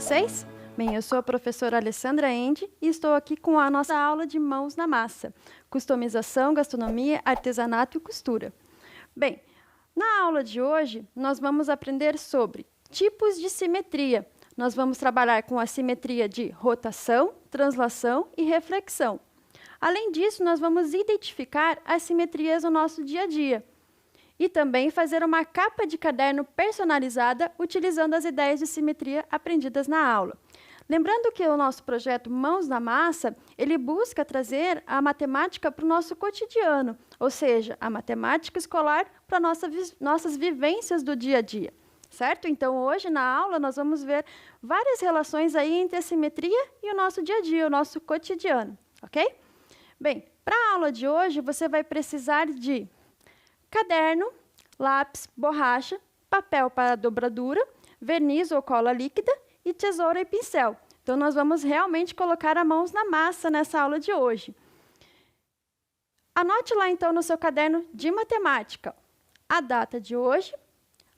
vocês? Bem, eu sou a professora Alessandra Endi e estou aqui com a nossa aula de mãos na massa, customização, gastronomia, artesanato e costura. Bem, na aula de hoje nós vamos aprender sobre tipos de simetria. Nós vamos trabalhar com a simetria de rotação, translação e reflexão. Além disso, nós vamos identificar as simetrias no nosso dia a dia e também fazer uma capa de caderno personalizada utilizando as ideias de simetria aprendidas na aula. Lembrando que o nosso projeto Mãos na Massa, ele busca trazer a matemática para o nosso cotidiano, ou seja, a matemática escolar para nossas vivências do dia a dia, certo? Então, hoje na aula nós vamos ver várias relações aí entre a simetria e o nosso dia a dia, o nosso cotidiano, ok? Bem, para a aula de hoje você vai precisar de caderno, lápis, borracha, papel para dobradura, verniz ou cola líquida e tesoura e pincel. Então, nós vamos realmente colocar as mãos na massa nessa aula de hoje. Anote lá, então, no seu caderno de matemática a data de hoje,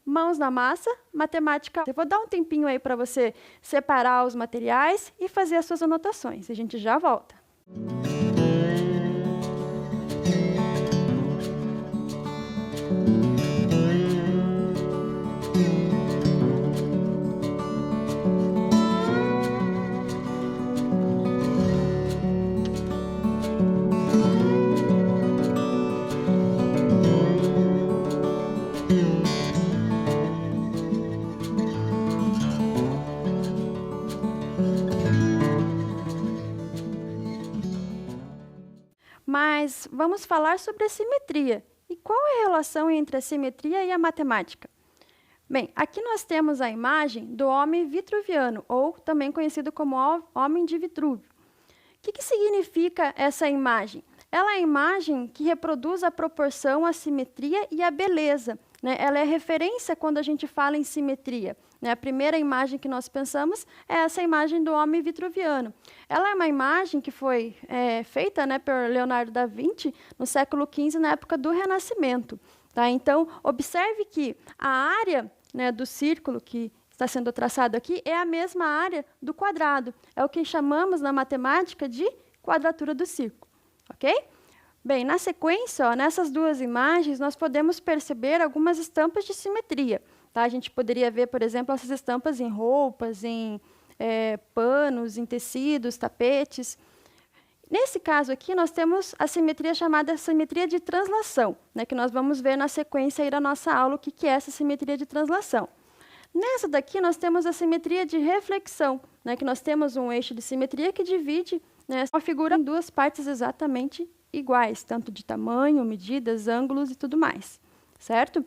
mãos na massa, matemática. Eu vou dar um tempinho aí para você separar os materiais e fazer as suas anotações. A gente já volta. Mas vamos falar sobre a simetria. E qual é a relação entre a simetria e a matemática? Bem, aqui nós temos a imagem do homem vitruviano, ou também conhecido como homem de Vitrúvio. O que significa essa imagem? Ela é a imagem que reproduz a proporção, a simetria e a beleza, né? Ela é referência quando a gente fala em simetria. A primeira imagem que nós pensamos é essa imagem do homem vitruviano. Ela é uma imagem que foi feita, né, por Leonardo da Vinci no século XV, na época do Renascimento. Tá? Então, observe que a área, né, do círculo que está sendo traçado aqui é a mesma área do quadrado. É o que chamamos na matemática de quadratura do círculo. Ok? Bem, na sequência, ó, nessas duas imagens, nós podemos perceber algumas estampas de simetria. Tá? A gente poderia ver, por exemplo, essas estampas em roupas, em panos, em tecidos, tapetes. Nesse caso aqui, nós temos a simetria chamada simetria de translação, né, que nós vamos ver na sequência aí da nossa aula o que é essa simetria de translação. Nessa daqui, nós temos a simetria de reflexão, né, que nós temos um eixo de simetria que divide, né, uma figura em duas partes exatamente iguais, tanto de tamanho, medidas, ângulos e tudo mais, certo?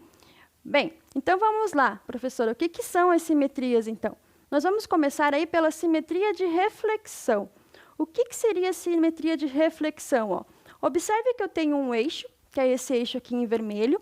Bem, então vamos lá, professora, o que são as simetrias, então? Nós vamos começar aí pela simetria de reflexão. O que seria a simetria de reflexão? Ó? Observe que eu tenho um eixo, que é esse eixo aqui em vermelho.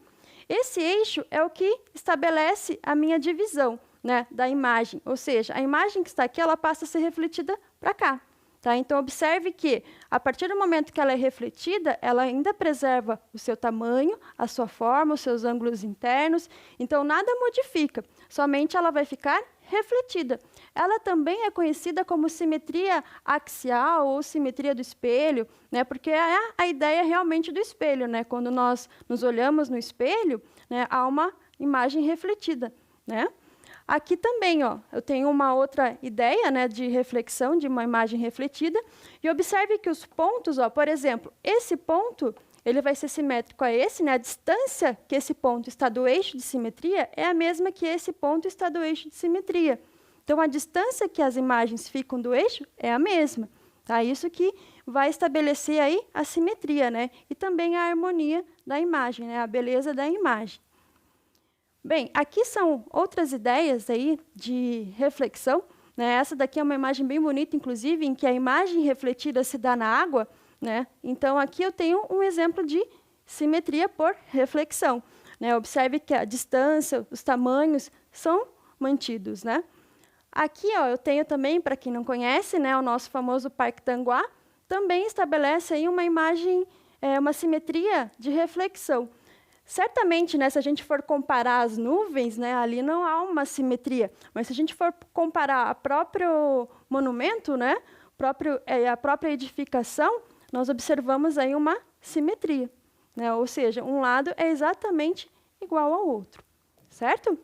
Esse eixo é o que estabelece a minha divisão, né, da imagem, ou seja, a imagem que está aqui, ela passa a ser refletida para cá. Tá? Então, observe que, a partir do momento que ela é refletida, ela ainda preserva o seu tamanho, a sua forma, os seus ângulos internos. Então, nada modifica, somente ela vai ficar refletida. Ela também é conhecida como simetria axial ou simetria do espelho, né? Porque é a ideia realmente do espelho. Né? Quando nós nos olhamos no espelho, né, há uma imagem refletida, né? Aqui também, ó, eu tenho uma outra ideia, né, de reflexão, de uma imagem refletida. E observe que os pontos, ó, por exemplo, esse ponto ele vai ser simétrico a esse, né, a distância que esse ponto está do eixo de simetria é a mesma que esse ponto está do eixo de simetria. Então, a distância que as imagens ficam do eixo é a mesma. Tá? Isso que vai estabelecer aí a simetria, né, e também a harmonia da imagem, né, a beleza da imagem. Bem, aqui são outras ideias aí de reflexão. Né? Essa daqui é uma imagem bem bonita, inclusive, em que a imagem refletida se dá na água. Né? Então, aqui eu tenho um exemplo de simetria por reflexão. Né? Observe que a distância, os tamanhos são mantidos. Né? Aqui ó, eu tenho também, para quem não conhece, né, o nosso famoso Parque Tanguá, também estabelece aí uma imagem, uma simetria de reflexão. Certamente, né, se a gente for comparar as nuvens, né, ali não há uma simetria. Mas se a gente for comparar o próprio monumento, né, a própria edificação, nós observamos aí uma simetria, né? Ou seja, um lado é exatamente igual ao outro, certo?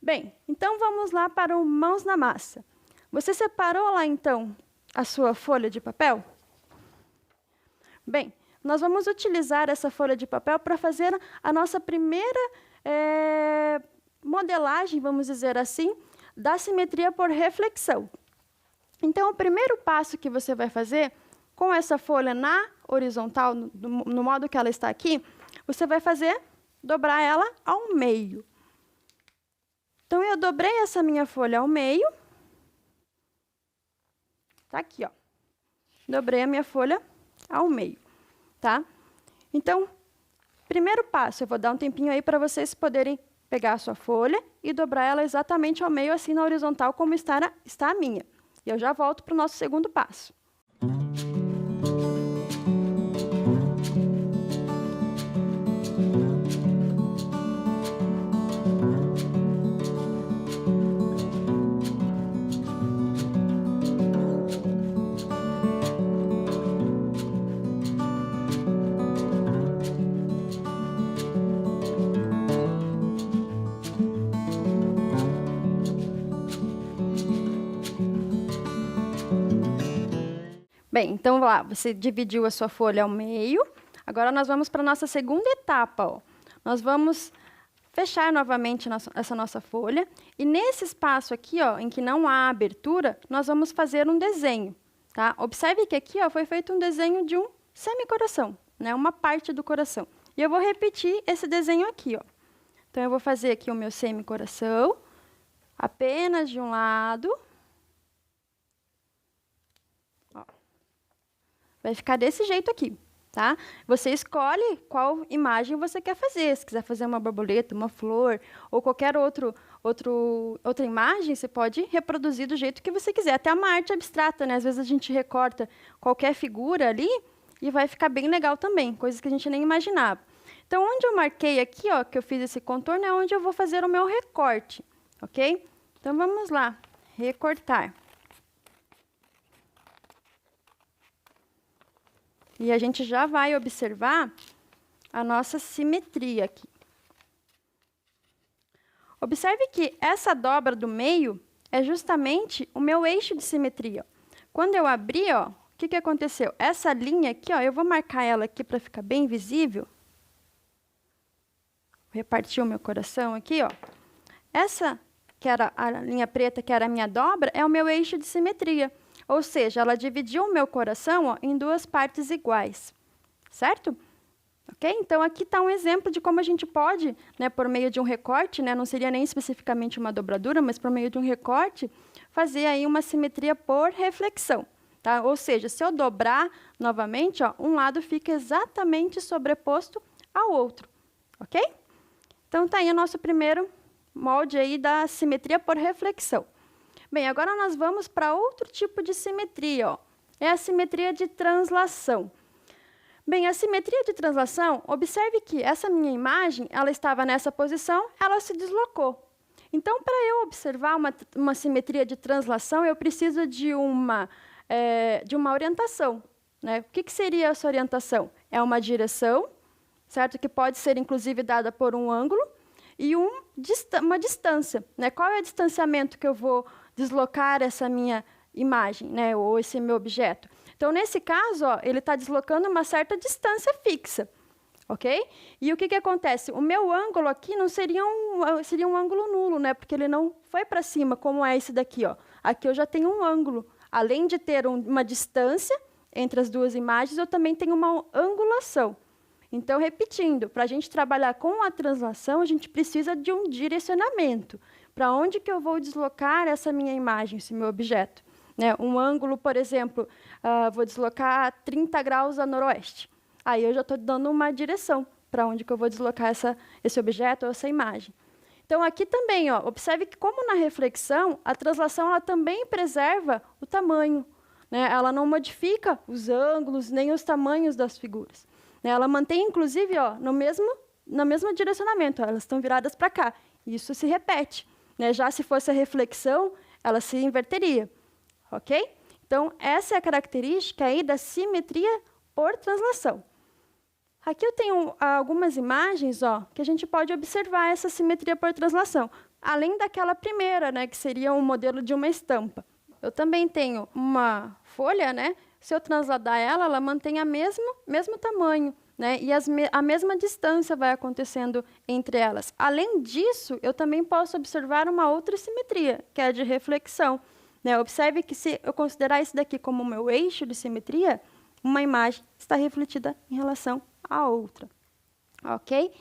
Bem, então vamos lá para o mãos na massa. Você separou lá, então, a sua folha de papel? Bem, nós vamos utilizar essa folha de papel para fazer a nossa primeira modelagem, vamos dizer assim, da simetria por reflexão. Então, o primeiro passo que você vai fazer, com essa folha na horizontal, no modo que ela está aqui, você vai dobrar ela ao meio. Então, eu dobrei essa minha folha ao meio. Tá aqui, ó. Dobrei a minha folha ao meio, tá? Então, primeiro passo, eu vou dar um tempinho aí para vocês poderem pegar a sua folha e dobrar ela exatamente ao meio, assim na horizontal, como está a minha. E eu já volto para o nosso segundo passo. Bem, então, lá, você dividiu a sua folha ao meio. Agora, nós vamos para a nossa segunda etapa. Ó. Nós vamos fechar novamente essa nossa folha. E nesse espaço aqui, ó, em que não há abertura, nós vamos fazer um desenho. Tá? Observe que aqui ó, foi feito um desenho de um semicoração, né? Uma parte do coração. E eu vou repetir esse desenho aqui. Ó. Então, eu vou fazer aqui o meu semicoração, apenas de um lado. Vai ficar desse jeito aqui, tá? Você escolhe qual imagem você quer fazer. Se quiser fazer uma borboleta, uma flor, ou qualquer outra imagem, você pode reproduzir do jeito que você quiser. Até uma arte abstrata, né? Às vezes a gente recorta qualquer figura ali e vai ficar bem legal também, coisas que a gente nem imaginava. Então, onde eu marquei aqui, ó, que eu fiz esse contorno, é onde eu vou fazer o meu recorte, ok? Então, vamos lá, recortar. E a gente já vai observar a nossa simetria aqui. Observe que essa dobra do meio é justamente o meu eixo de simetria. Quando eu abri, ó, o que aconteceu? Essa linha aqui, ó, eu vou marcar ela aqui para ficar bem visível. Vou repartir o meu coração aqui, ó. Essa, que era a linha preta, que era a minha dobra, é o meu eixo de simetria. Ou seja, ela dividiu o meu coração ó, em duas partes iguais, certo? Ok? Então, aqui está um exemplo de como a gente pode, né, por meio de um recorte, né, não seria nem especificamente uma dobradura, mas por meio de um recorte, fazer aí uma simetria por reflexão. Tá? Ou seja, se eu dobrar novamente, ó, um lado fica exatamente sobreposto ao outro. Ok? Então, está aí o nosso primeiro molde aí da simetria por reflexão. Bem, agora nós vamos para outro tipo de simetria, ó. É a simetria de translação. Bem, a simetria de translação, observe que essa minha imagem, ela estava nessa posição, ela se deslocou. Então, para eu observar uma simetria de translação, eu preciso de uma orientação. Né? O que seria essa orientação? É uma direção, certo? Que pode ser, inclusive, dada por um ângulo, e uma distância. Né? Qual é o distanciamento que eu vou deslocar essa minha imagem, né, ou esse meu objeto? Então, nesse caso, ó, ele está deslocando uma certa distância fixa, ok? E o que acontece? O meu ângulo aqui não seria um ângulo nulo, né, porque ele não foi para cima, como é esse daqui. Ó. Aqui eu já tenho um ângulo. Além de ter uma distância entre as duas imagens, eu também tenho uma angulação. Então, repetindo, para a gente trabalhar com a translação, a gente precisa de um direcionamento. Para onde que eu vou deslocar essa minha imagem, esse meu objeto? Né? Um ângulo, por exemplo, vou deslocar 30 graus a noroeste. Aí eu já estou dando uma direção para onde que eu vou deslocar esse objeto ou essa imagem. Então, aqui também, ó, observe que, como na reflexão, a translação ela também preserva o tamanho. Né? Ela não modifica os ângulos nem os tamanhos das figuras. Né? Ela mantém, inclusive, ó, no mesmo no mesmo direcionamento, elas estão viradas para cá. Isso se repete, né? Já se fosse a reflexão, ela se inverteria, ok? Então, essa é a característica aí da simetria por translação. Aqui eu tenho algumas imagens, ó, que a gente pode observar essa simetria por translação, além daquela primeira, né, que seria um modelo de uma estampa. Eu também tenho uma folha, né? Se eu transladar ela, ela mantém o mesmo tamanho, né? E a mesma distância vai acontecendo entre elas. Além disso, eu também posso observar uma outra simetria, que é a de reflexão, né? Observe que se eu considerar isso daqui como o meu eixo de simetria, uma imagem está refletida em relação à outra. Ok?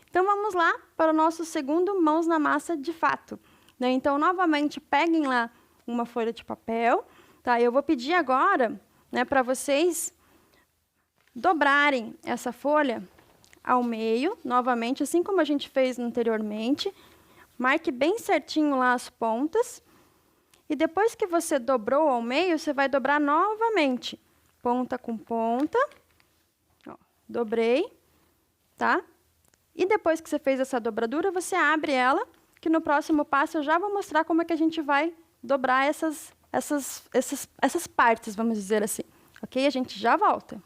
Então, vamos lá para o nosso segundo mãos na massa de fato, né? Então, novamente, peguem lá uma folha de papel, tá? Eu vou pedir agora, né, para vocês dobrarem essa folha ao meio, novamente, assim como a gente fez anteriormente. Marque bem certinho lá as pontas. E depois que você dobrou ao meio, você vai dobrar novamente, ponta com ponta. Ó, dobrei, tá? E depois que você fez essa dobradura, você abre ela, que no próximo passo eu já vou mostrar como é que a gente vai dobrar essas partes, vamos dizer assim. Ok? A gente já volta.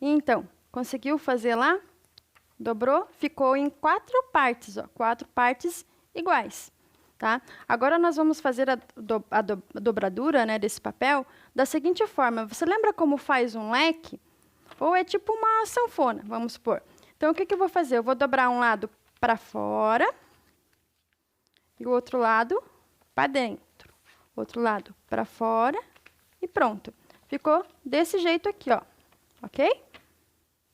Então, conseguiu fazer lá? Dobrou? Ficou em 4 partes, ó, 4 partes iguais, tá? Agora nós vamos fazer a dobradura, né, desse papel da seguinte forma. Você lembra como faz um leque? Ou é tipo uma sanfona, vamos supor. Então, o que eu vou fazer? Eu vou dobrar um lado para fora e o outro lado para dentro. Outro lado para fora e pronto. Ficou desse jeito aqui, ó, ok?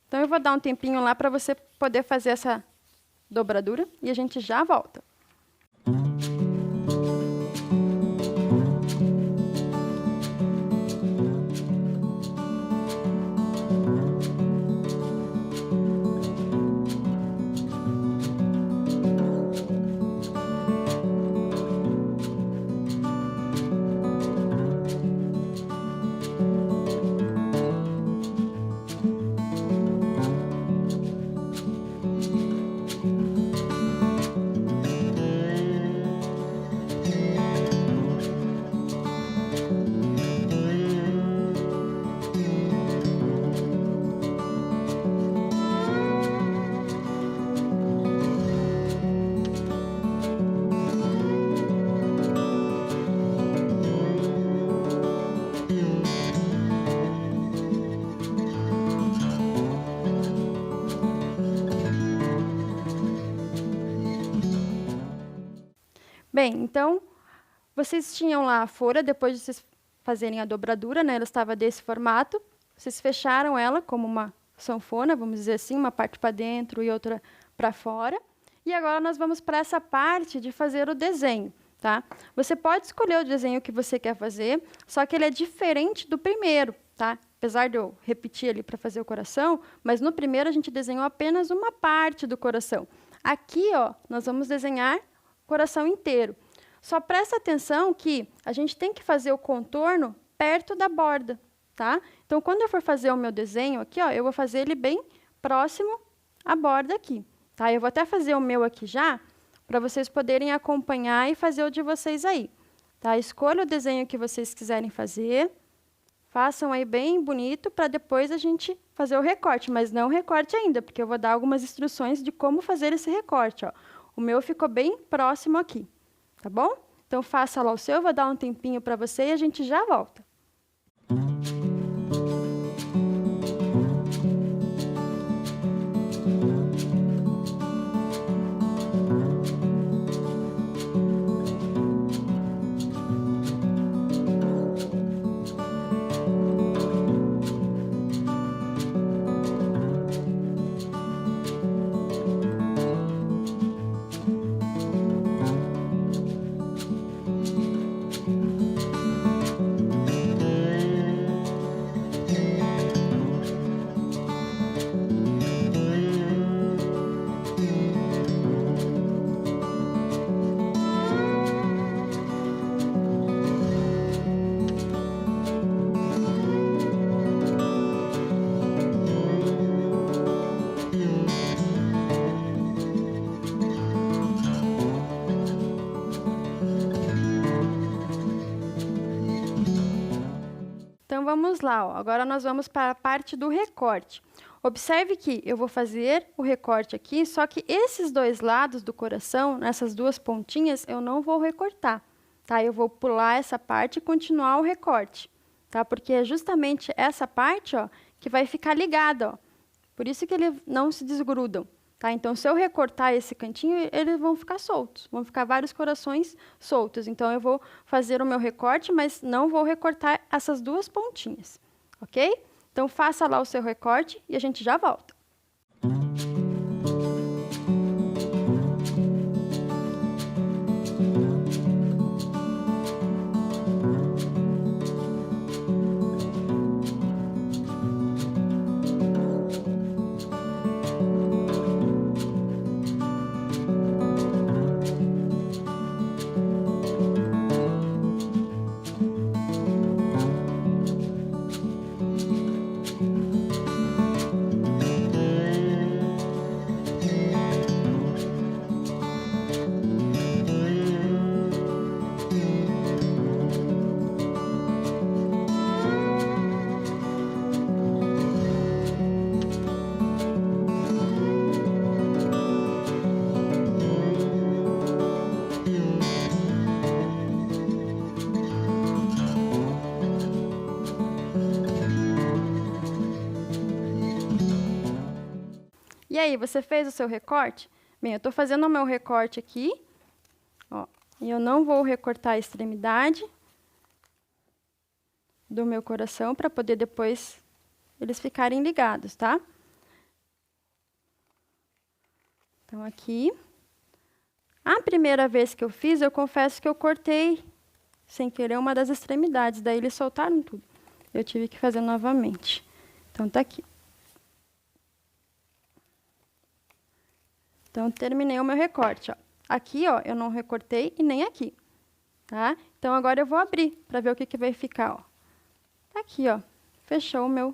Então, eu vou dar um tempinho lá para você poder fazer essa dobradura e a gente já volta. Bem, então, vocês tinham lá a folha, depois de vocês fazerem a dobradura, né? Ela estava desse formato. Vocês fecharam ela como uma sanfona, vamos dizer assim, uma parte para dentro e outra para fora. E agora nós vamos para essa parte de fazer o desenho, tá? Você pode escolher o desenho que você quer fazer, só que ele é diferente do primeiro, tá? Apesar de eu repetir ali para fazer o coração, mas no primeiro a gente desenhou apenas uma parte do coração. Aqui, ó, nós vamos desenhar o coração inteiro. Só presta atenção que a gente tem que fazer o contorno perto da borda, tá? Então, quando eu for fazer o meu desenho aqui, ó, eu vou fazer ele bem próximo à borda aqui, tá? Eu vou até fazer o meu aqui já, para vocês poderem acompanhar e fazer o de vocês aí, tá? Escolha o desenho que vocês quiserem fazer, Façam aí bem bonito para depois a gente fazer o recorte, mas não o recorte ainda, porque eu vou dar algumas instruções de como fazer esse recorte, ó. O meu ficou bem próximo aqui, tá bom? Então, faça lá o seu, eu vou dar um tempinho para você e a gente já volta. Então, vamos lá, ó. Agora nós vamos para a parte do recorte. Observe que eu vou fazer o recorte aqui, só que esses dois lados do coração, nessas duas pontinhas, eu não vou recortar, tá? Eu vou pular essa parte e continuar o recorte, tá? Porque é justamente essa parte, ó, que vai ficar ligada, ó. Por isso que eles não se desgrudam, tá? Então, se eu recortar esse cantinho, eles vão ficar soltos, vão ficar vários corações soltos. Então, eu vou fazer o meu recorte, mas não vou recortar essas duas pontinhas, ok? Então, faça lá o seu recorte e a gente já volta. E aí, você fez o seu recorte? Bem, eu estou fazendo o meu recorte aqui, ó, e eu não vou recortar a extremidade do meu coração para poder depois eles ficarem ligados, tá? Então, aqui. A primeira vez que eu fiz, eu confesso que eu cortei sem querer uma das extremidades, daí eles soltaram tudo. Eu tive que fazer novamente. Então, tá aqui. Então, terminei o meu recorte, ó. Aqui, ó, eu não recortei e nem aqui, tá? Então, agora eu vou abrir para ver o que vai ficar, ó. Tá aqui, ó. Fechou o meu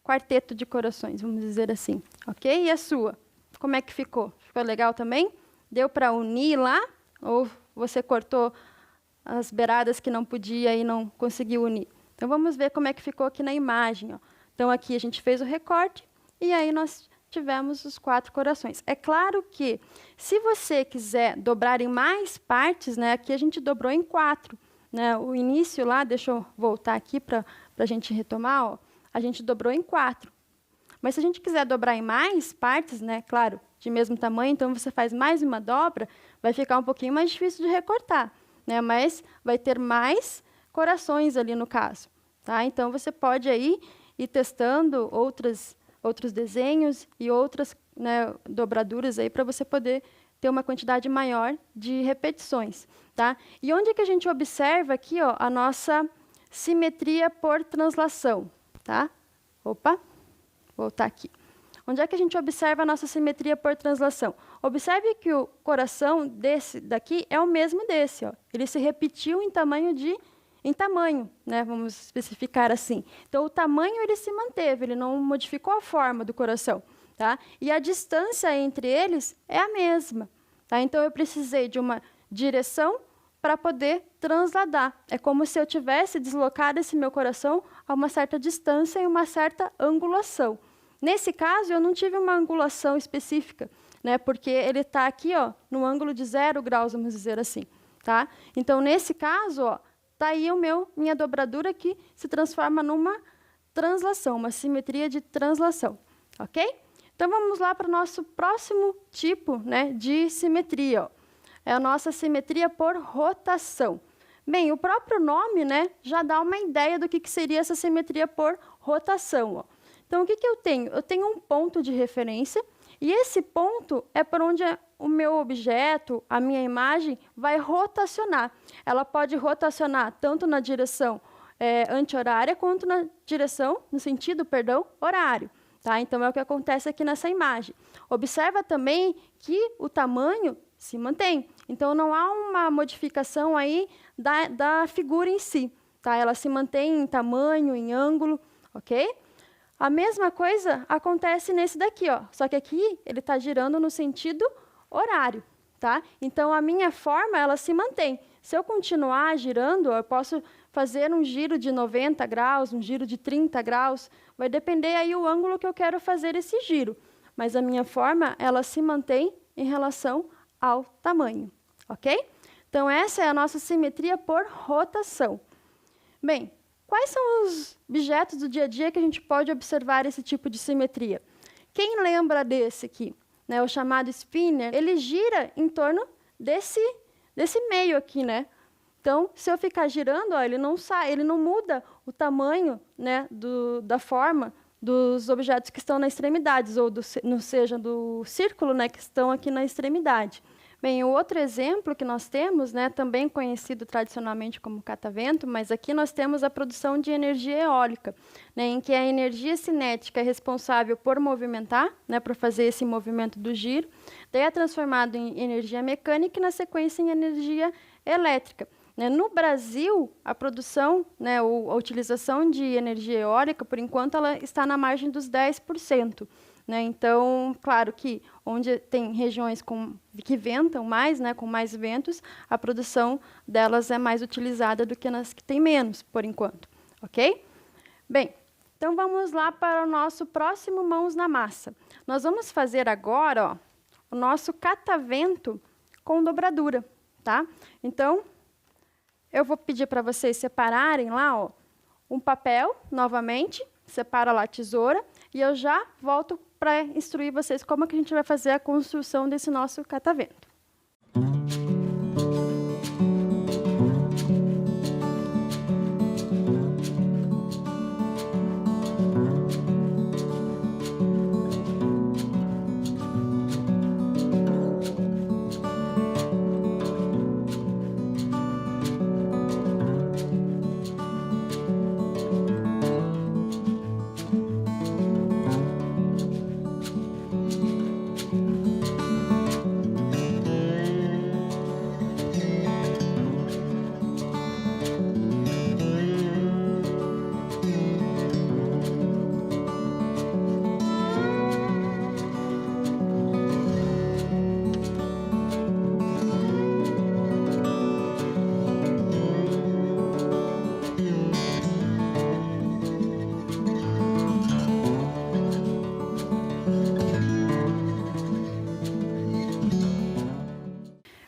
quarteto de corações, vamos dizer assim, ok? E a sua? Como é que ficou? Ficou legal também? Deu para unir lá? Ou você cortou as beiradas que não podia e não conseguiu unir? Então, vamos ver como é que ficou aqui na imagem, ó. Então, aqui a gente fez o recorte e aí nós tivemos os 4 corações. É claro que, se você quiser dobrar em mais partes, né, aqui a gente dobrou em 4. Né, o início lá, deixa eu voltar aqui para a gente retomar, ó, a gente dobrou em 4. Mas se a gente quiser dobrar em mais partes, né, claro, de mesmo tamanho, então você faz mais uma dobra, vai ficar um pouquinho mais difícil de recortar, né, mas vai ter mais corações ali no caso. Tá? Então, você pode aí ir testando outros desenhos e outras, né, dobraduras aí para você poder ter uma quantidade maior de repetições, tá? E onde que a gente observa aqui, ó, a nossa simetria por translação, tá? Opa, voltar aqui. Onde é que a gente observa a nossa simetria por translação? Observe que o coração desse daqui é o mesmo desse, ó. Ele se repetiu em tamanho, né? Vamos especificar assim. Então, o tamanho ele se manteve, ele não modificou a forma do coração, tá? E a distância entre eles é a mesma, tá? Então, eu precisei de uma direção para poder transladar. É como se eu tivesse deslocado esse meu coração a uma certa distância e uma certa angulação. Nesse caso, eu não tive uma angulação específica, né, porque ele está aqui, ó, no ângulo de 0 graus, vamos dizer assim. Tá? Então, nesse caso, está aí minha dobradura que se transforma numa translação, uma simetria de translação. Ok? Então, vamos lá para o nosso próximo tipo, né, de simetria. Ó. É a nossa simetria por rotação. Bem, o próprio nome, né, já dá uma ideia do que seria essa simetria por rotação. Ó. Então, o que eu tenho? Eu tenho um ponto de referência, e esse ponto é por onde o meu objeto, a minha imagem, vai rotacionar. Ela pode rotacionar tanto na direção anti-horária, quanto na direção, no sentido, perdão, horário. Tá? Então, é o que acontece aqui nessa imagem. Observa também que o tamanho se mantém. Então, não há uma modificação aí da figura em si. Tá? Ela se mantém em tamanho, em ângulo, ok? A mesma coisa acontece nesse daqui, ó. Só que aqui ele está girando no sentido horário. Tá? Então, a minha forma ela se mantém. Se eu continuar girando, eu posso fazer um giro de 90 graus, um giro de 30 graus. Vai depender aí o ângulo que eu quero fazer esse giro. Mas a minha forma ela se mantém em relação ao tamanho. Ok? Então, essa é a nossa simetria por rotação. Bem, quais são os objetos do dia a dia que a gente pode observar esse tipo de simetria? Quem lembra desse aqui? Né, o chamado spinner, ele gira em torno desse meio aqui, né? Então, se eu ficar girando, ó, ele não sai, ele não muda o tamanho, né, da forma dos objetos que estão nas extremidades, ou seja, do círculo, né, que estão aqui na extremidade. Bem, o outro exemplo que nós temos, né, também conhecido tradicionalmente como catavento, mas aqui nós temos a produção de energia eólica, né, em que a energia cinética é responsável por movimentar, né, por fazer esse movimento do giro, daí é transformado em energia mecânica e, na sequência, em energia elétrica. Né. No Brasil, a produção, né, a utilização de energia eólica, por enquanto, ela está na margem dos 10%. Né? Então, claro que onde tem regiões que ventam mais, né, com mais ventos, a produção delas é mais utilizada do que nas que tem menos, por enquanto. Ok? Bem, então vamos lá para o nosso próximo Mãos na Massa. Nós vamos fazer agora, ó, o nosso catavento com dobradura. Tá? Então, eu vou pedir para vocês separarem lá, ó, um papel, novamente, separa lá a tesoura, e eu já volto para instruir vocês como que a gente vai fazer a construção desse nosso catavento.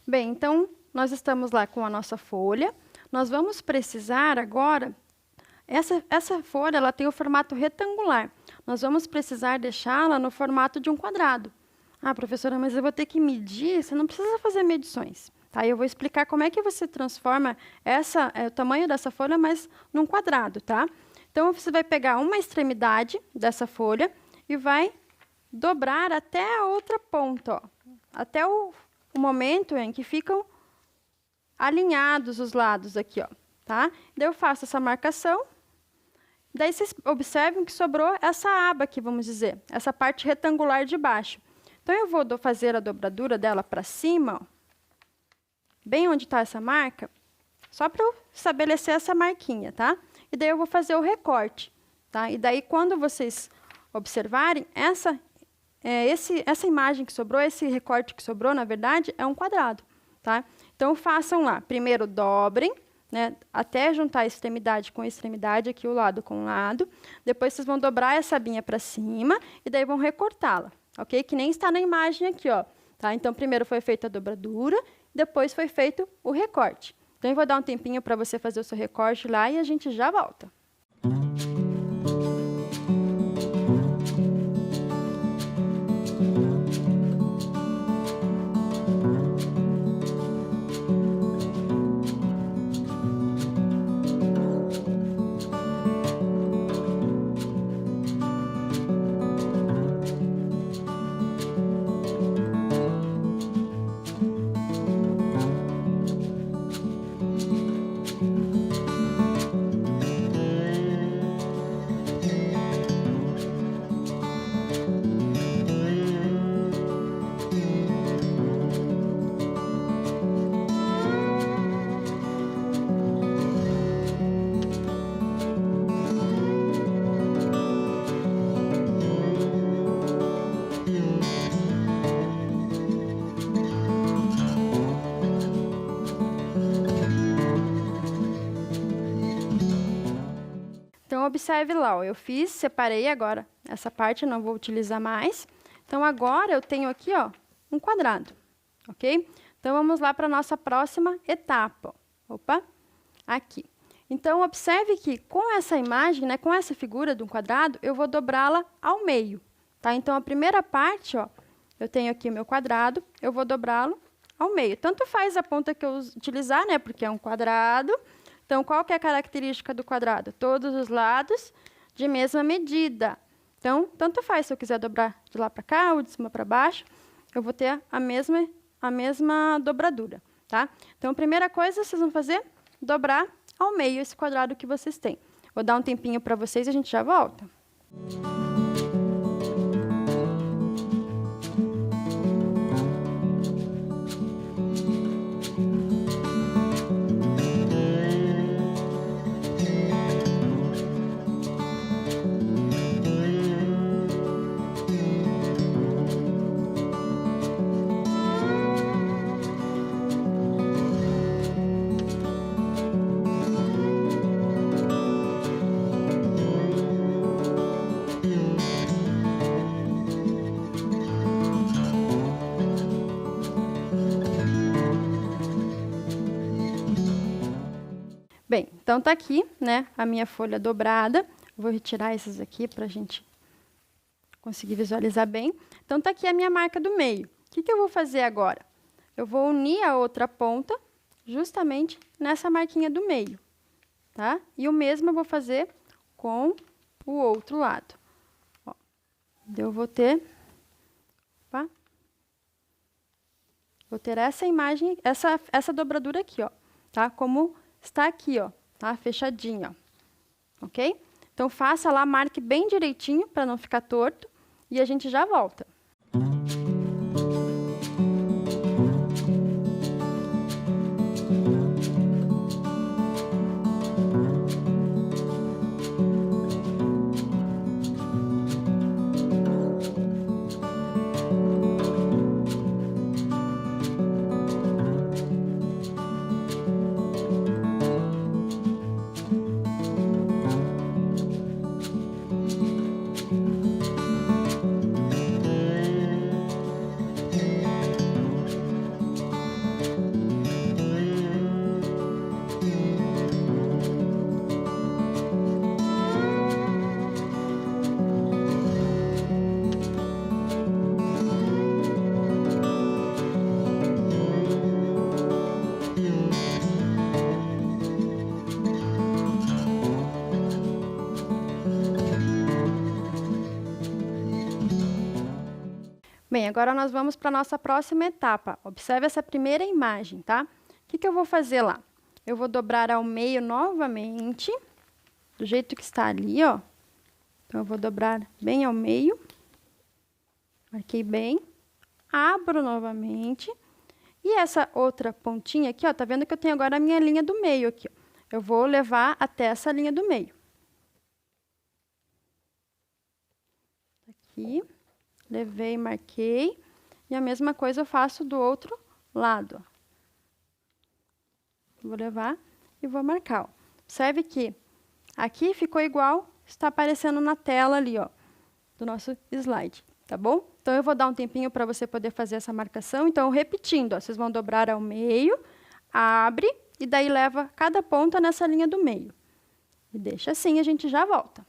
Bem, então, nós estamos lá com a nossa folha. Nós vamos precisar agora... Essa folha ela tem o formato retangular. Nós vamos precisar deixá-la no formato de um quadrado. Ah, professora, mas eu vou ter que medir? Você não precisa fazer medições. Tá? Eu vou explicar como é que você transforma o tamanho dessa folha, mas num quadrado. Tá? Então, você vai pegar uma extremidade dessa folha e vai dobrar até a outra ponta. Ó, até o momento em que ficam alinhados os lados aqui, ó, tá? Daí eu faço essa marcação, daí vocês observem que sobrou essa aba aqui, vamos dizer, essa parte retangular de baixo. Então, eu vou fazer a dobradura dela para cima, ó, bem onde está essa marca, só para eu estabelecer essa marquinha, tá? E daí eu vou fazer o recorte, tá? E daí, quando vocês observarem, essa imagem que sobrou, esse recorte que sobrou, na verdade, é um quadrado, tá? Então, façam lá. Primeiro, dobrem, né, até juntar a extremidade com a extremidade, aqui o lado com o lado. Depois vocês vão dobrar essa abinha para cima e daí vão recortá-la, ok? Que nem está na imagem aqui, ó. Tá? Então, primeiro foi feita a dobradura, depois foi feito o recorte. Então, eu vou dar um tempinho para você fazer o seu recorte lá e a gente já volta. Então, observe lá, ó, eu fiz, separei agora essa parte, eu não vou utilizar mais. Então, agora eu tenho aqui, ó, um quadrado, ok? Então, vamos lá para a nossa próxima etapa. Opa, aqui. Então, observe que com essa imagem, né, com essa figura de um quadrado, eu vou dobrá-la ao meio, tá? Então, a primeira parte, ó, eu tenho aqui o meu quadrado, eu vou dobrá-lo ao meio. Tanto faz a ponta que eu utilizar, né, porque é um quadrado. Então, qual que é a característica do quadrado? Todos os lados de mesma medida. Então, tanto faz se eu quiser dobrar de lá para cá ou de cima para baixo, eu vou ter a mesma dobradura, tá? Então, a primeira coisa vocês vão fazer, dobrar ao meio esse quadrado que vocês têm. Vou dar um tempinho para vocês e a gente já volta. Bem, então tá aqui, né, a minha folha dobrada. Vou retirar esses aqui para a gente conseguir visualizar bem. Então tá aqui a minha marca do meio. O que que eu vou fazer agora? Eu vou unir a outra ponta justamente nessa marquinha do meio, tá? E o mesmo eu vou fazer com o outro lado. Ó, eu vou ter, opa, vou ter essa imagem, essa dobradura aqui, ó, tá? Como está aqui, ó, tá? Fechadinha, ó. Ok? Então, faça lá, marque bem direitinho para não ficar torto e a gente já volta. Bem, agora nós vamos para a nossa próxima etapa. Observe essa primeira imagem, tá? O que que eu vou fazer lá? Eu vou dobrar ao meio novamente, do jeito que está ali, ó. Então, eu vou dobrar bem ao meio. Marquei bem. Abro novamente. E essa outra pontinha aqui, ó, tá vendo que eu tenho agora a minha linha do meio aqui, ó. Eu vou levar até essa linha do meio. Aqui. Levei, marquei. E a mesma coisa eu faço do outro lado. Vou levar e vou marcar, ó. Observe que aqui ficou igual, está aparecendo na tela ali, ó, do nosso slide, tá bom? Então, eu vou dar um tempinho para você poder fazer essa marcação. Então, repetindo, ó, vocês vão dobrar ao meio, abre, e daí leva cada ponta nessa linha do meio. E deixa assim, a gente já volta.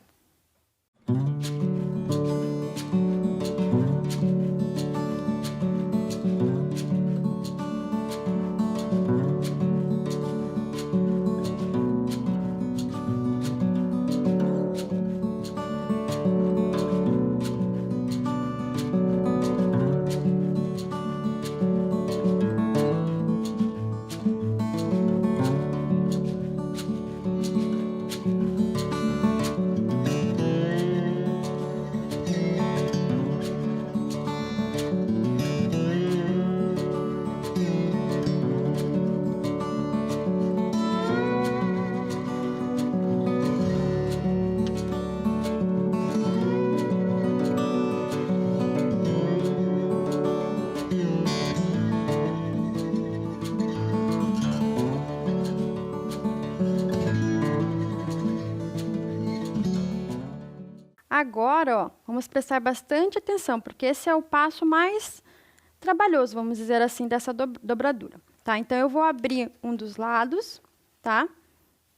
Agora, ó, vamos prestar bastante atenção, porque esse é o passo mais trabalhoso, vamos dizer assim, dessa dobradura, tá? Então, eu vou abrir um dos lados, tá?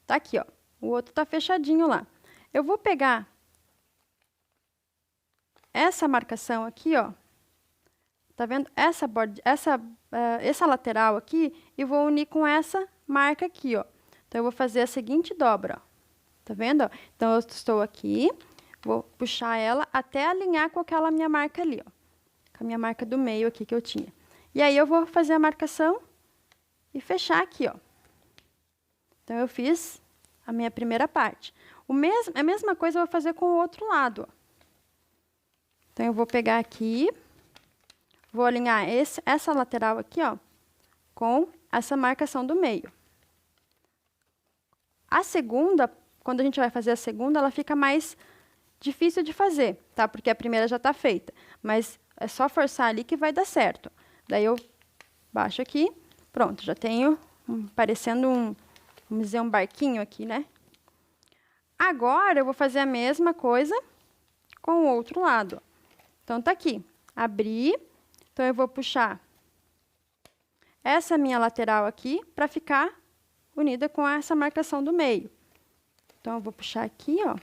Tá aqui, ó. O outro tá fechadinho lá. Eu vou pegar essa marcação aqui, ó. Tá vendo? Essa lateral aqui, e vou unir com essa marca aqui, ó. Então, eu vou fazer a seguinte dobra, ó. Tá vendo, ó? Então, eu estou aqui. Vou puxar ela até alinhar com aquela minha marca ali, ó. Com a minha marca do meio aqui que eu tinha. E aí, eu vou fazer a marcação e fechar aqui, ó. Então, eu fiz a minha primeira parte. A mesma coisa eu vou fazer com o outro lado, ó. Então, eu vou pegar aqui, vou alinhar essa lateral aqui, ó, com essa marcação do meio. A segunda, quando a gente vai fazer a segunda, ela fica mais difícil de fazer, tá? Porque a primeira já tá feita, mas é só forçar ali que vai dar certo. Daí eu baixo aqui, pronto, já tenho parecendo vamos dizer, um barquinho aqui, né? Agora eu vou fazer a mesma coisa com o outro lado. Então, tá aqui, abri, então eu vou puxar essa minha lateral aqui para ficar unida com essa marcação do meio. Então, eu vou puxar aqui, ó.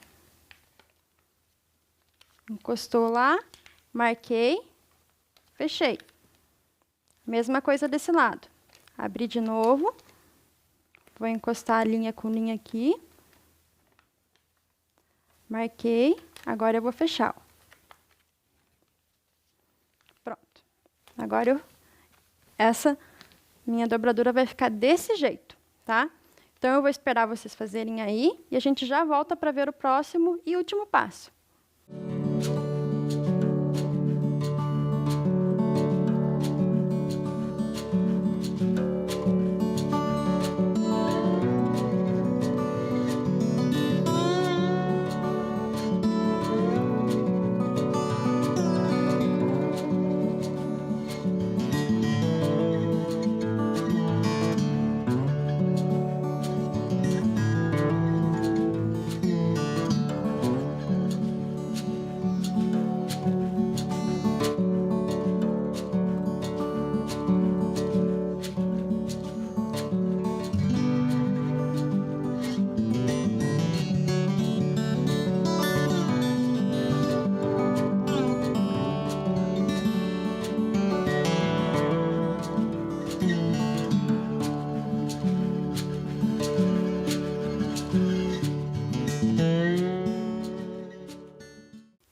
Encostou lá, marquei, fechei. Mesma coisa desse lado. Abri de novo. Vou encostar a linha com linha aqui. Marquei. Agora eu vou fechar, ó. Pronto. Agora essa minha dobradura vai ficar desse jeito, tá? Então, eu vou esperar vocês fazerem aí e a gente já volta para ver o próximo e último passo.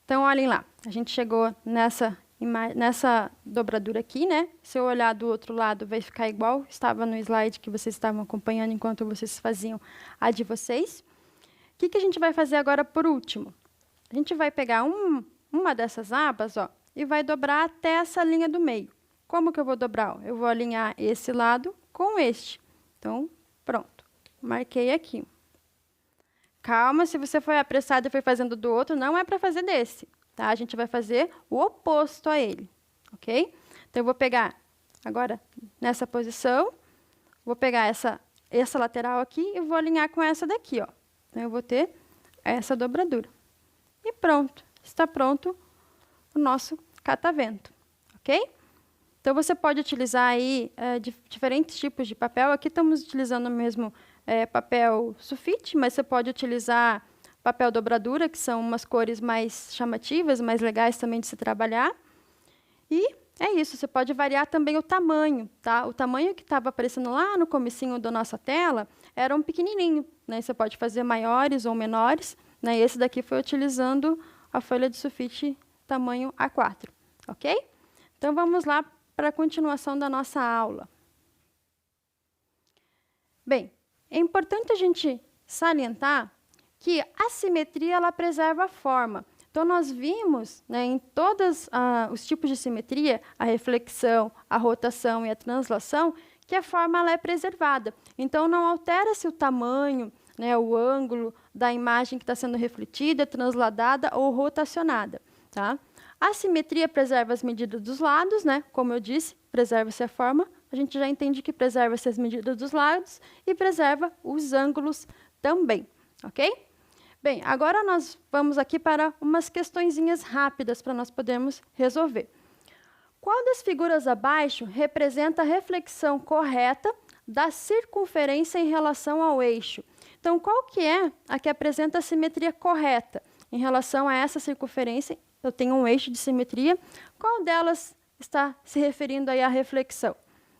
Então, olhem lá, a gente chegou nessa dobradura aqui, né? Se eu olhar do outro lado, vai ficar igual estava no slide que vocês estavam acompanhando enquanto vocês faziam a de vocês. O que a gente vai fazer agora por último? A gente vai pegar uma dessas abas, ó, e vai dobrar até essa linha do meio. Como que eu vou dobrar? Eu vou alinhar esse lado com este. Então, pronto. Marquei aqui. Calma, se você foi apressado e foi fazendo do outro, não é para fazer desse, tá? A gente vai fazer o oposto a ele, ok? Então, eu vou pegar agora nessa posição, vou pegar essa essa lateral aqui e vou alinhar com essa daqui, ó. Então, eu vou ter essa dobradura. E pronto, está pronto o nosso catavento, ok? Então, você pode utilizar aí diferentes tipos de papel. Aqui estamos utilizando mesmo papel sulfite, mas você pode utilizar papel dobradura, que são umas cores mais chamativas, mais legais também de se trabalhar. E é isso, você pode variar também o tamanho, tá? O tamanho que estava aparecendo lá no comecinho da nossa tela era um pequenininho, né? Você pode fazer maiores ou menores, né? E esse daqui foi utilizando a folha de sulfite tamanho A4, ok? Então, vamos lá para a continuação da nossa aula. Bem, é importante a gente salientar que a simetria ela preserva a forma. Então, nós vimos, né, em todos os tipos de simetria, a reflexão, a rotação e a translação, que a forma ela é preservada. Então, não altera-se o tamanho, né, o ângulo da imagem que está sendo refletida, transladada ou rotacionada. Tá? A simetria preserva as medidas dos lados, né? Como eu disse, preserva-se a forma. A gente já entende que preserva-se as medidas dos lados e preserva os ângulos também, ok? Bem, agora nós vamos aqui para umas questõezinhas rápidas para nós podermos resolver. Qual das figuras abaixo representa a reflexão correta da circunferência em relação ao eixo? Então, qual que é a que apresenta a simetria correta em relação a essa circunferência? Eu tenho um eixo de simetria. Qual delas está se referindo aí à reflexão?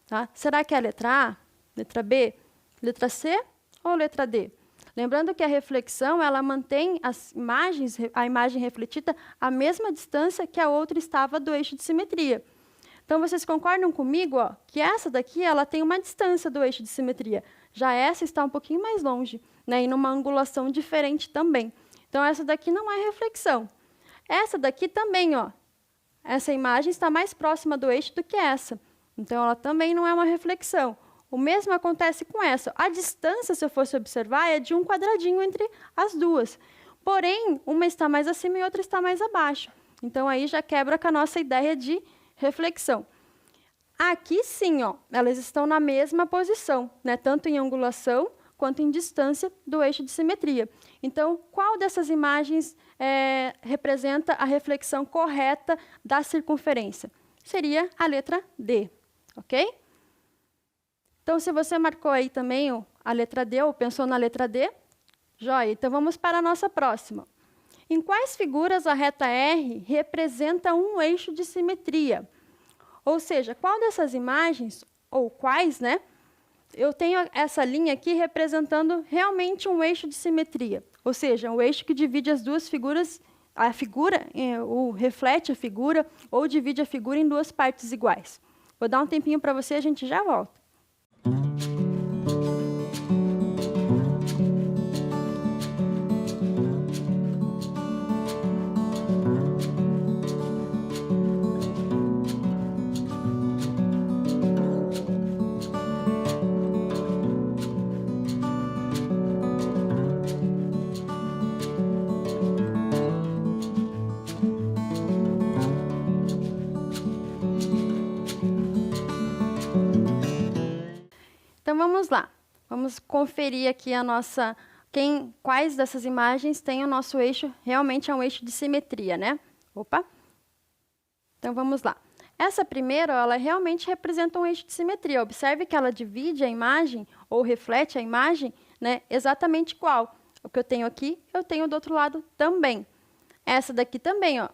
Tá? Será que é a letra A, letra B, letra C ou letra D? Lembrando que a reflexão ela mantém a imagem refletida à mesma distância que a outra estava do eixo de simetria. Então, vocês concordam comigo ó, que essa daqui ela tem uma distância do eixo de simetria. Já essa está um pouquinho mais longe, né, e numa angulação diferente também. Então, essa daqui não é reflexão. Essa daqui também, ó, essa imagem está mais próxima do eixo do que essa. Então, ela também não é uma reflexão. O mesmo acontece com essa. A distância, se eu fosse observar, é de um quadradinho entre as duas. Porém, uma está mais acima e outra está mais abaixo. Então, aí já quebra com a nossa ideia de reflexão. Aqui, sim, ó, elas estão na mesma posição, né? Tanto em angulação quanto em distância do eixo de simetria. Então, qual dessas imagens representa a reflexão correta da circunferência? Seria a letra D, ok? Então, se você marcou aí também a letra D ou pensou na letra D, joia. Então, vamos para a nossa próxima. Em quais figuras a reta R representa um eixo de simetria? Ou seja, qual dessas imagens, ou quais, né? Eu tenho essa linha aqui representando realmente um eixo de simetria. Ou seja, um eixo que divide as duas figuras, a figura, ou reflete a figura, ou divide a figura em duas partes iguais. Vou dar um tempinho para você e a gente já volta. Então, vamos lá. Vamos conferir aqui a nossa... quais dessas imagens tem o nosso eixo, realmente é um eixo de simetria, né? Opa! Então, vamos lá. Essa primeira, ela realmente representa um eixo de simetria. Observe que ela divide a imagem, ou reflete a imagem, né, exatamente igual. O que eu tenho aqui, eu tenho do outro lado também. Essa daqui também, ó.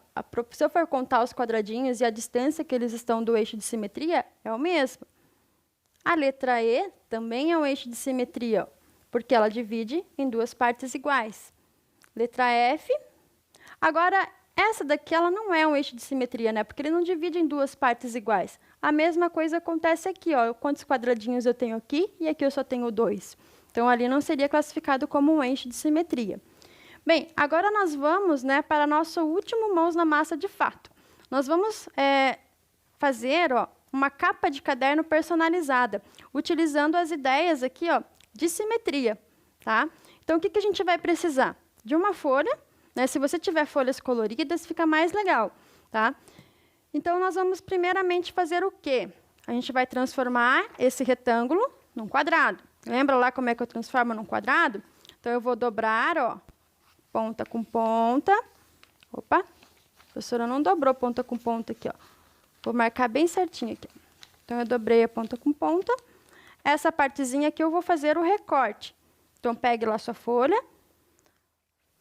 Se eu for contar os quadradinhos e a distância que eles estão do eixo de simetria, é o mesmo. A letra E também é um eixo de simetria, ó, porque ela divide em duas partes iguais. Letra F. Agora, essa daqui ela não é um eixo de simetria, né? Porque ele não divide em duas partes iguais. A mesma coisa acontece aqui, ó. Quantos quadradinhos eu tenho aqui e aqui eu só tenho 2. Então, ali não seria classificado como um eixo de simetria. Bem, agora nós vamos, né, para nosso último mãos na massa de fato. Nós vamos fazer, ó, uma capa de caderno personalizada, utilizando as ideias aqui, ó, de simetria, tá? Então, o que a gente vai precisar? De uma folha, né? Se você tiver folhas coloridas, fica mais legal, tá? Então, nós vamos primeiramente fazer o quê? A gente vai transformar esse retângulo num quadrado. Lembra lá como é que eu transformo num quadrado? Então, eu vou dobrar, ó, ponta com ponta. Opa, a professora não dobrou ponta com ponta aqui, ó. Vou marcar bem certinho aqui. Então, eu dobrei a ponta com ponta. Essa partezinha aqui eu vou fazer o recorte. Então, pegue lá sua folha,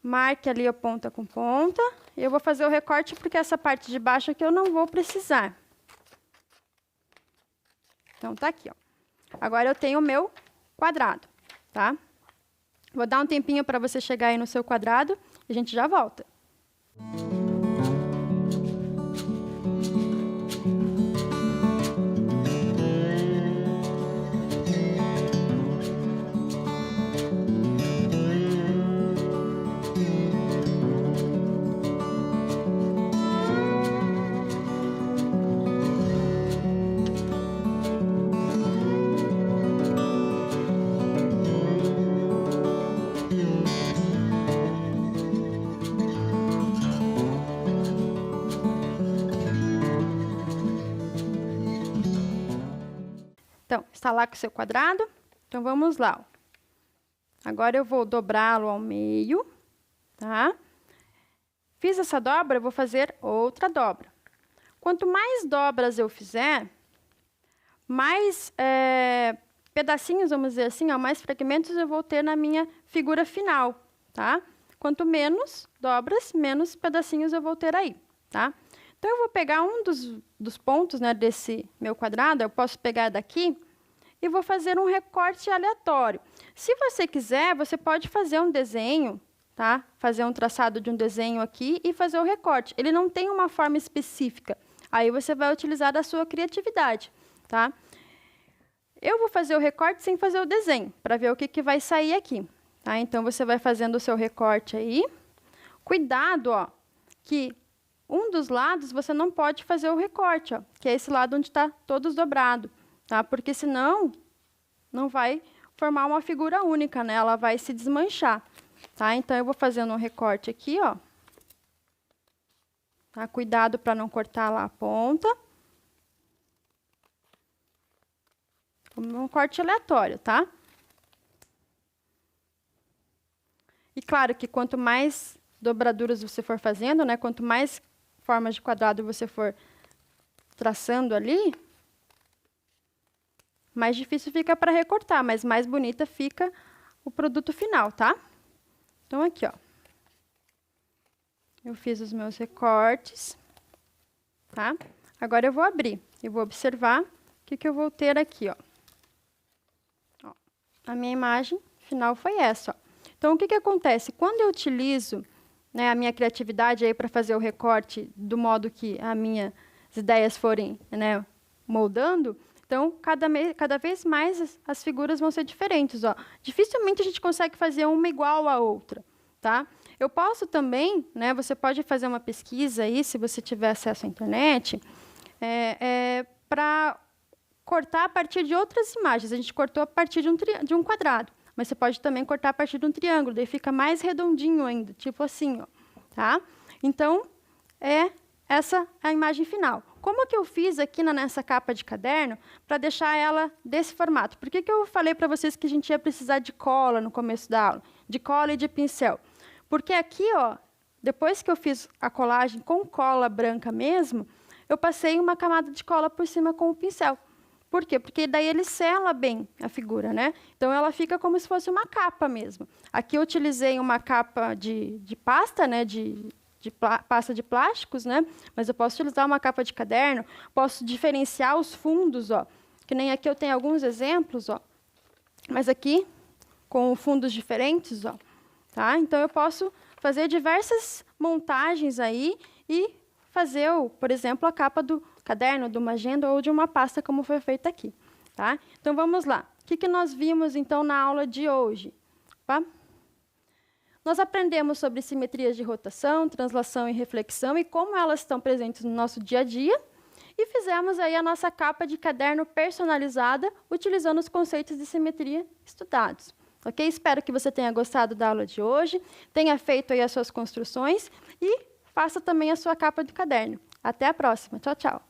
marque ali a ponta com ponta. Eu vou fazer o recorte porque essa parte de baixo aqui eu não vou precisar. Então, tá aqui, ó. Agora, eu tenho o meu quadrado, tá? Vou dar um tempinho para você chegar aí no seu quadrado e a gente já volta. Então, está lá com o seu quadrado. Então, vamos lá. Agora, eu vou dobrá-lo ao meio, tá? Fiz essa dobra, eu vou fazer outra dobra. Quanto mais dobras eu fizer, mais pedacinhos, vamos dizer assim, ó, mais fragmentos eu vou ter na minha figura final, tá? Quanto menos dobras, menos pedacinhos eu vou ter aí, tá? Então, eu vou pegar um dos pontos, né, desse meu quadrado, eu posso pegar daqui e vou fazer um recorte aleatório. Se você quiser, você pode fazer um desenho, tá? Fazer um traçado de um desenho aqui e fazer o recorte. Ele não tem uma forma específica. Aí você vai utilizar da sua criatividade, tá? Eu vou fazer o recorte sem fazer o desenho, para ver o que vai sair aqui, tá? Então, você vai fazendo o seu recorte aí. Cuidado, ó, que um dos lados você não pode fazer o recorte, ó, que é esse lado onde está todos dobrado, tá? Porque senão não vai formar uma figura única, né? Ela vai se desmanchar, tá? Então, eu vou fazendo um recorte aqui, ó. Tá? Cuidado para não cortar lá a ponta. Um corte aleatório, tá? E claro que quanto mais dobraduras você for fazendo, né? Quanto mais formas de quadrado você for traçando ali, mais difícil fica para recortar, mas mais bonita fica o produto final, tá? Então, aqui, ó. Eu fiz os meus recortes, tá? Agora, eu vou abrir. Eu vou observar o que eu vou ter aqui, ó. A minha imagem final foi essa, ó. Então, o que acontece? Quando eu utilizo, né, a minha criatividade aí para fazer o recorte do modo que as minhas ideias forem, né, moldando, então, cada vez mais as figuras vão ser diferentes, ó. Dificilmente a gente consegue fazer uma igual à outra, tá? Eu posso também, né, você pode fazer uma pesquisa aí, se você tiver acesso à internet, para cortar a partir de outras imagens. A gente cortou a partir de um quadrado, mas você pode também cortar a partir de um triângulo, daí fica mais redondinho ainda, tipo assim, ó, tá? Então, essa é a imagem final. Como que eu fiz aqui nessa capa de caderno para deixar ela desse formato? Por que eu falei para vocês que a gente ia precisar de cola no começo da aula? De cola e de pincel. Porque aqui, ó, depois que eu fiz a colagem com cola branca mesmo, eu passei uma camada de cola por cima com o pincel. Por quê? Porque daí ele sela bem a figura, né? Então, ela fica como se fosse uma capa mesmo. Aqui eu utilizei uma capa de pasta, né? De pasta de plásticos, né? Mas eu posso utilizar uma capa de caderno, posso diferenciar os fundos, ó. Que nem aqui eu tenho alguns exemplos, ó. Mas aqui, com fundos diferentes, ó. Tá? Então, eu posso fazer diversas montagens aí e fazer, por exemplo, a capa do caderno, de uma agenda ou de uma pasta, como foi feito aqui, tá? Então, vamos lá. O que nós vimos, então, na aula de hoje? Tá? Nós aprendemos sobre simetrias de rotação, translação e reflexão e como elas estão presentes no nosso dia a dia. E fizemos aí a nossa capa de caderno personalizada, utilizando os conceitos de simetria estudados. Ok? Espero que você tenha gostado da aula de hoje, tenha feito aí as suas construções e faça também a sua capa de caderno. Até a próxima. Tchau, tchau.